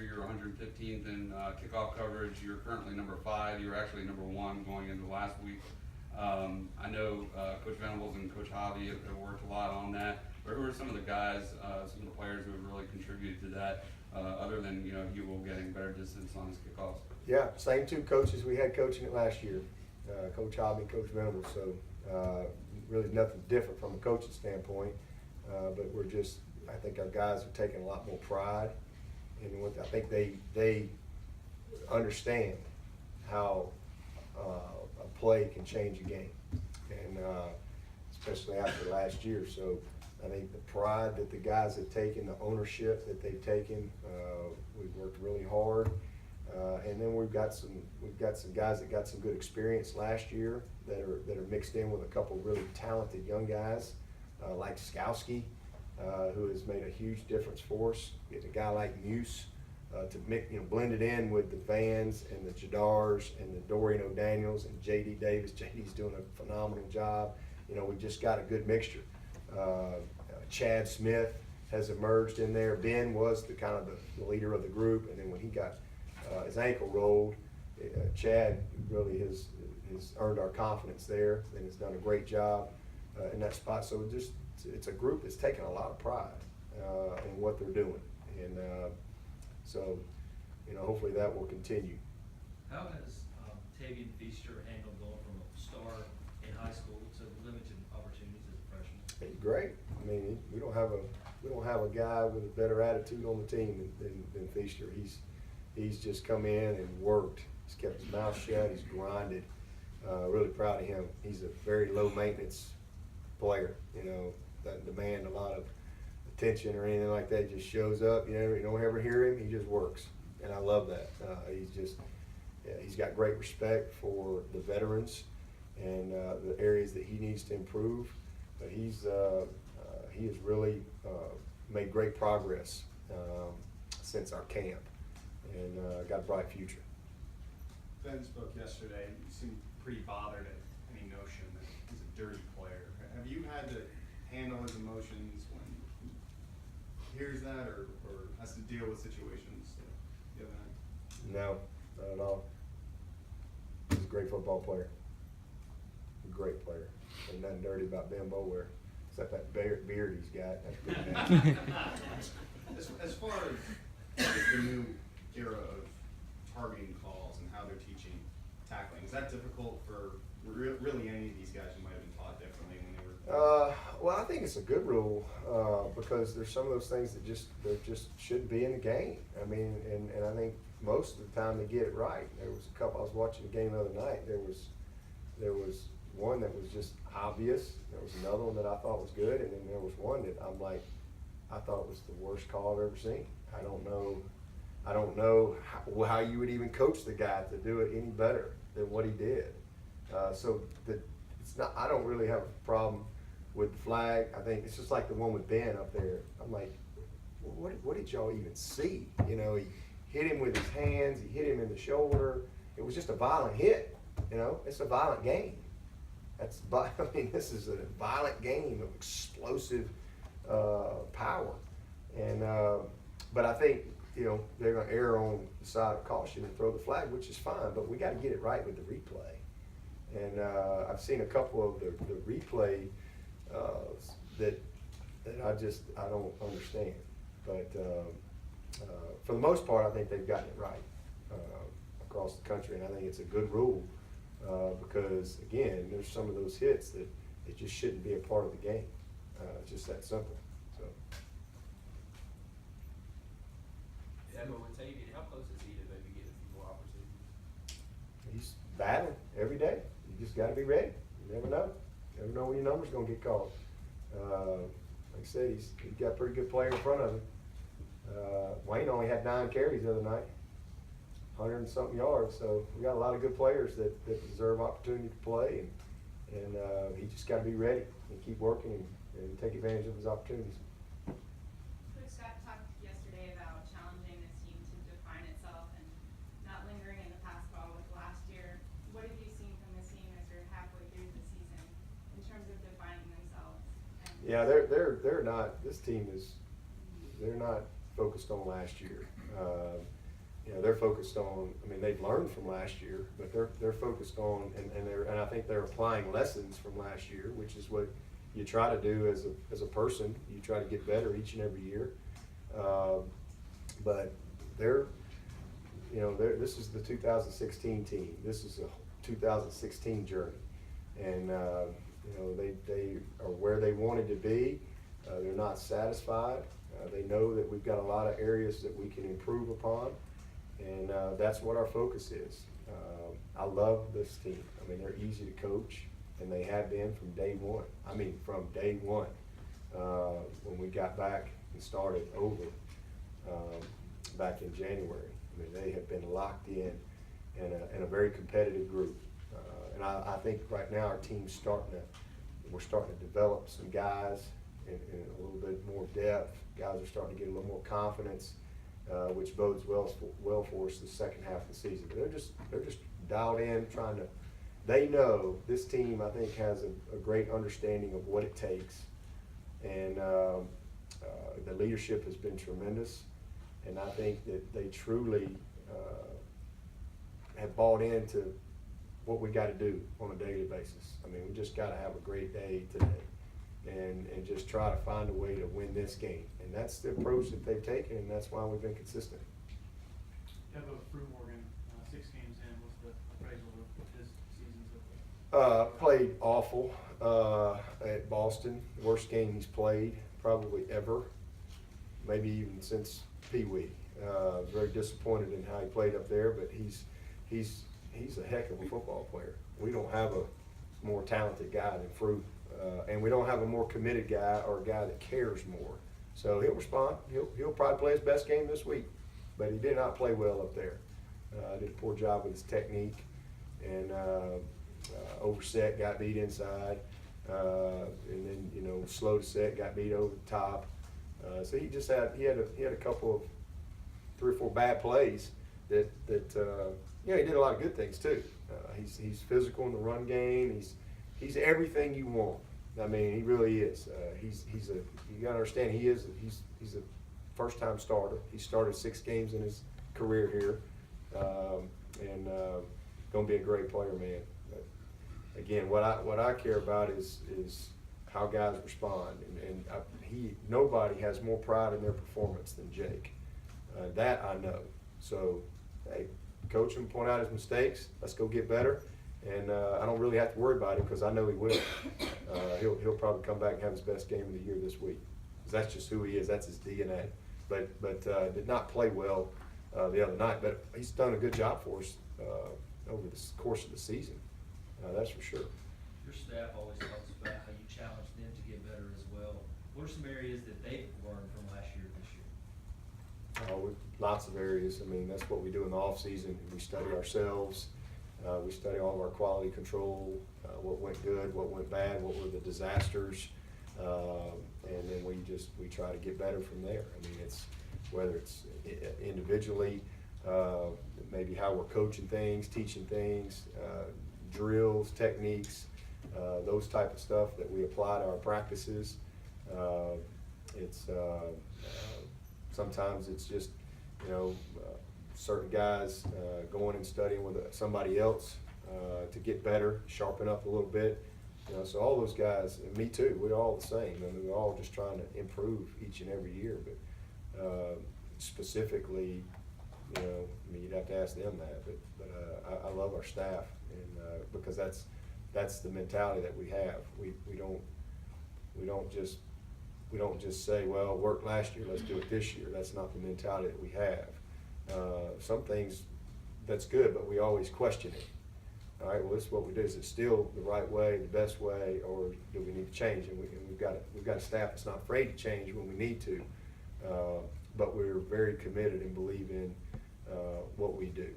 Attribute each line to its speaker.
Speaker 1: year you were 115th in kickoff coverage. You're currently number 5. You were actually number 1 going into last week. I know Coach Venables and Coach Hobby have worked a lot on that. But who are some of the guys, some of the players who have really contributed to that, other than you will getting better distance on his kickoffs?
Speaker 2: Yeah, same 2 coaches we had coaching it last year, Coach Hobby and Coach Venables. So really nothing different from a coaching standpoint, but I think our guys are taking a lot more pride in what I think they understand how a play can change a game, and especially after last year. So I think the pride that the guys have taken, the ownership that they've taken, we've worked really hard, and then we've got some guys that got some good experience last year that are mixed in with a couple really talented young guys like Skowski, who has made a huge difference for us. Get a guy like Muse to blend it in with the Vans and the Jadars and the Dorian O'Daniels and J.D. Davis. J.D.'s doing a phenomenal job. We just got a good mixture. Chad Smith has emerged in there. Ben was the kind of the leader of the group, and then when he got his ankle rolled, Chad really has earned our confidence there and has done a great job in that spot. So it's a group that's taken a lot of pride in what they're doing, and so hopefully that will continue.
Speaker 3: How has Tavian Feaster handled going from a star in high school to limited opportunities as a freshman?
Speaker 2: He's great. I mean, we don't have a guy with a better attitude on the team than Feaster. He's just come in and worked. He's kept his mouth shut. He's grinded. Really proud of him. He's a very low maintenance player. Doesn't demand a lot of attention or anything like that. He just shows up. You don't ever hear him. He just works, and I love that. He's got great respect for the veterans and the areas that he needs to improve. But he has really made great progress since our camp, and got a bright future.
Speaker 4: Ben spoke yesterday. You seemed pretty bothered at any notion that he's a dirty player. Have you had to handle his emotions when he hears that, or has to deal with situations that you haven't had?
Speaker 2: No, not at all. He's a great football player. A great player. Ain't nothing dirty about Ben Boulware, except that beard he's got. That's pretty nasty.
Speaker 4: As far as the new era of targeting calls and how they're teaching tackling, is that difficult for really any of these guys who might have been taught differently when they were?
Speaker 2: Well, I think it's a good rule because there's some of those things that just shouldn't be in the game. I mean, and I think most of the time they get it right. There was a couple. I was watching the game the other night. There was one that was just obvious. There was another one that I thought was good, and then there was one that I thought was the worst call I've ever seen. I don't know how you would even coach the guy to do it any better than what he did. It's not. I don't really have a problem with the flag. I think it's just like the one with Ben up there. I'm like, what did y'all even see? He hit him with his hands. He hit him in the shoulder. It was just a violent hit. It's a violent game. This is a violent game of explosive power, and but I think they're going to err on the side of caution and throw the flag, which is fine. But we got to get it right with the replay. And I've seen a couple of the replay that I don't understand. But for the most part, I think they've gotten it right across the country, and I think it's a good rule because again, there's some of those hits that it just shouldn't be a part of the game. It's just that simple. So.
Speaker 5: Dabo and Tavian, how close is he to maybe getting a few more opportunities?
Speaker 2: He's battling every day. You just got to be ready. You never know. You never know when your number's going to get called. Like I said, he's got a pretty good player in front of him. Wayne only had 9 carries the other night, 100 and something yards. So we got a lot of good players that deserve opportunity to play, and he just got to be ready and keep working and take advantage of his opportunities.
Speaker 6: Coach Scott talked yesterday about challenging this team to define itself and not lingering in the pass ball with last year. What have you seen from this team as you're halfway through the season in terms of defining themselves?
Speaker 2: Yeah, they're not. This team they're not focused on last year. they're focused on, I mean, they've learned from last year, but they're focused on, and I think they're applying lessons from last year, which is what you try to do as a person. You try to get better each and every year. But this is the 2016 team. This is a 2016 journey. And, they are where they wanted to be. They're not satisfied. They know that we've got a lot of areas that we can improve upon. And that's what our focus is. I love this team. I mean, they're easy to coach, and they have been from day one. I mean, from day one, when we got back and started over back in January. I mean, they have been locked in a very competitive group. And I think right now our team's we're starting to develop some guys in a little bit more depth. Guys are starting to get a little more confidence, which bodes well for us the second half of the season. But they're just dialed in, they know this team, I think, has a great understanding of what it takes. And the leadership has been tremendous. And I think that they truly have bought into what we got to do on a daily basis. I mean, we just got to have a great day today and just try to find a way to win this game. And that's the approach that they've taken, and that's why we've been consistent.
Speaker 7: Dabo Swinney, 6 games in, what's the appraisal of his season so far?
Speaker 2: Played awful at Boston. Worst game he's played probably ever, maybe even since Pee Wee. Very disappointed in how he played up there, but he's a heck of a football player. We don't have a more talented guy than Fruit, and we don't have a more committed guy or a guy that cares more. So he'll respond. He'll probably play his best game this week, but he did not play well up there. Did a poor job with his technique, and overset, got beat inside, and then slow to set, got beat over the top. So he had a couple of 3 or 4 bad plays that he did a lot of good things too. He's physical in the run game. He's everything you want. I mean, he really is. You gotta understand, he's a first-time starter. He started 6 games in his career here, and gonna be a great player, man. But again, what I care about is how guys respond, and nobody has more pride in their performance than Jake. That I know. So, hey, coach him, point out his mistakes. Let's go get better. And I don't really have to worry about him because I know he will. He'll probably come back and have his best game of the year this week. 'Cause that's just who he is. That's his DNA. But did not play well the other night. But he's done a good job for us over the course of the season. That's for sure.
Speaker 3: Your staff always talks about how you challenge them to get better as well. What are some areas that they've learned from last year to this year?
Speaker 2: Lots of areas. I mean, that's what we do in the off season. We study ourselves. We study all of our quality control, what went good, what went bad, what were the disasters, and then we try to get better from there. I mean, whether it's individually, maybe how we're coaching things, teaching things, drills, techniques, those type of stuff that we apply to our practices. Sometimes it's just certain guys going and studying with somebody else to get better, sharpen up a little bit. So all those guys, and me too, we're all the same. I mean, we're all just trying to improve each and every year. But specifically, you'd have to ask them that. But I love our staff, and because that's the mentality that we have. We don't just say, well, it worked last year, let's do it this year. That's not the mentality that we have. Some things, that's good, but we always question it. All right, well, this is what we do. Is it still the right way, the best way, or do we need to change? And we've got a staff that's not afraid to change when we need to, but we're very committed and believe in what we do.